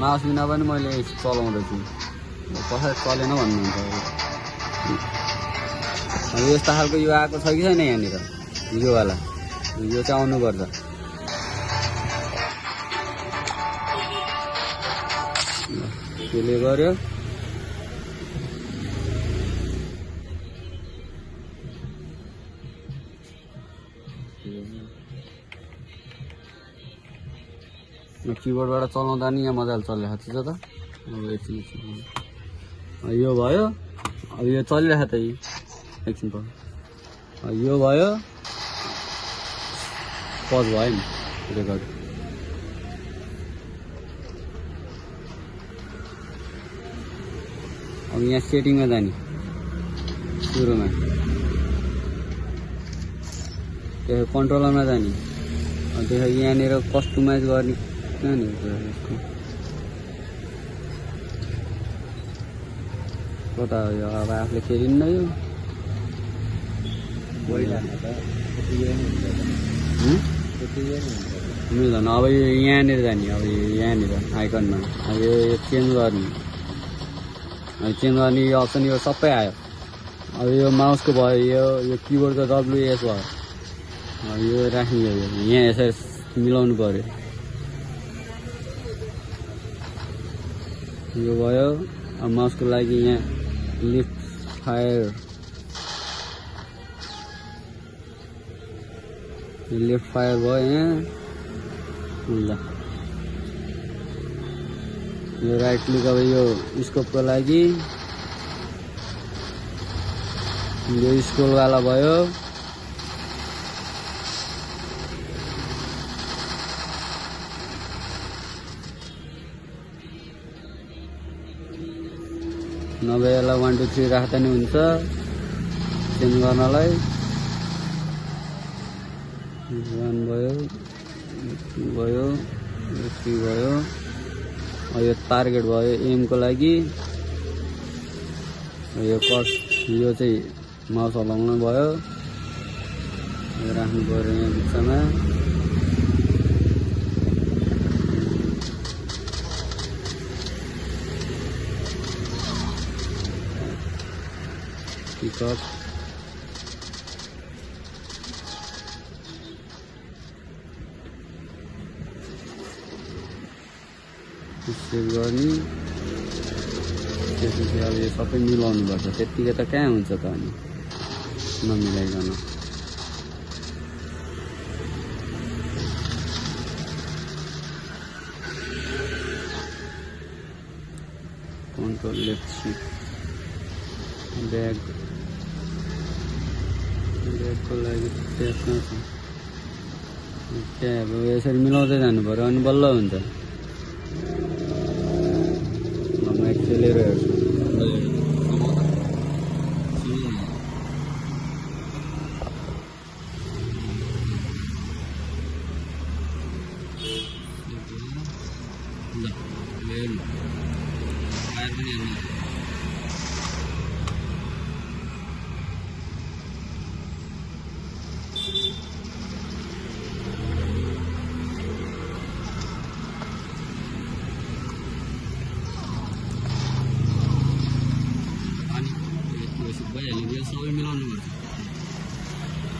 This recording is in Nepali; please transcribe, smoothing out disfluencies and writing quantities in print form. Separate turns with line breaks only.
माउस बिना पनि मैले चलाउँदैछु कसरी चलेन भन्नुहुन्छ अब यस्तो खालको यो आएको छ कि छैन यहाँनिर योवाला यो चाहिँ आउनुपर्छ त्यसले गर्यो किबोर्डबाट चलाउँदा नि यहाँ मजाले चलिरहेको छ त अब एकछिन यो भयो अब यो चलिरहेको त एकछिन पर्छ यो भयो पज भयो नि रेकर्ड अब यहाँ सेटिङमा जाने सुरुमा त्यो कन्ट्रोलरमा जाने त्यसो यहाँनिर कस्टमाइज गर्ने कहाँनिर यसको कता हो यो अब आफूले खेलिन्न यो मिल्दैन अब यो यहाँनिर जाने अब यहाँनिर आइकनमा अब यो चेन्ज गर्ने चेन्ज गर्ने यो अप्सन यो सबै आयो अब यो माउसको भयो यो किबोर्डको WS भयो यो राख्ने हो यहाँ यसरी मिलाउनु पर्यो यो भयो अब माउसको लागि यहाँ लिफ्ट फायर भयो यहाँ ल यो राइट क्लिक अब यो स्कोपको लागि यो स्क्रोलवाला भयो नभए यसलाई 1 2 3 राख्दा नि हुन्छ चेन्ज गर्नलाई 1 भयो 2 भयो 3 भयो यो टार्गेट भयो एम को लागि यो कट यो चाहिँ माउस हलाउनु भयो यो राख्नु पर्यो यहाँ बिचमा पिकअप सेभ गर्ने त्यसपछि अब यो सबै मिलाउनु पर्छ त्यतिकै त कहाँ हुन्छ त अनि नमिलाइकन कन्ट्रोल लेफ्ट शिफ्ट ब्यागको लागि त्यसमा छ ट्याब यसरी मिलाउँदै जानु पर्यो अनि बल्ल हुन्छ एक्सेलेटर हेर्छु ल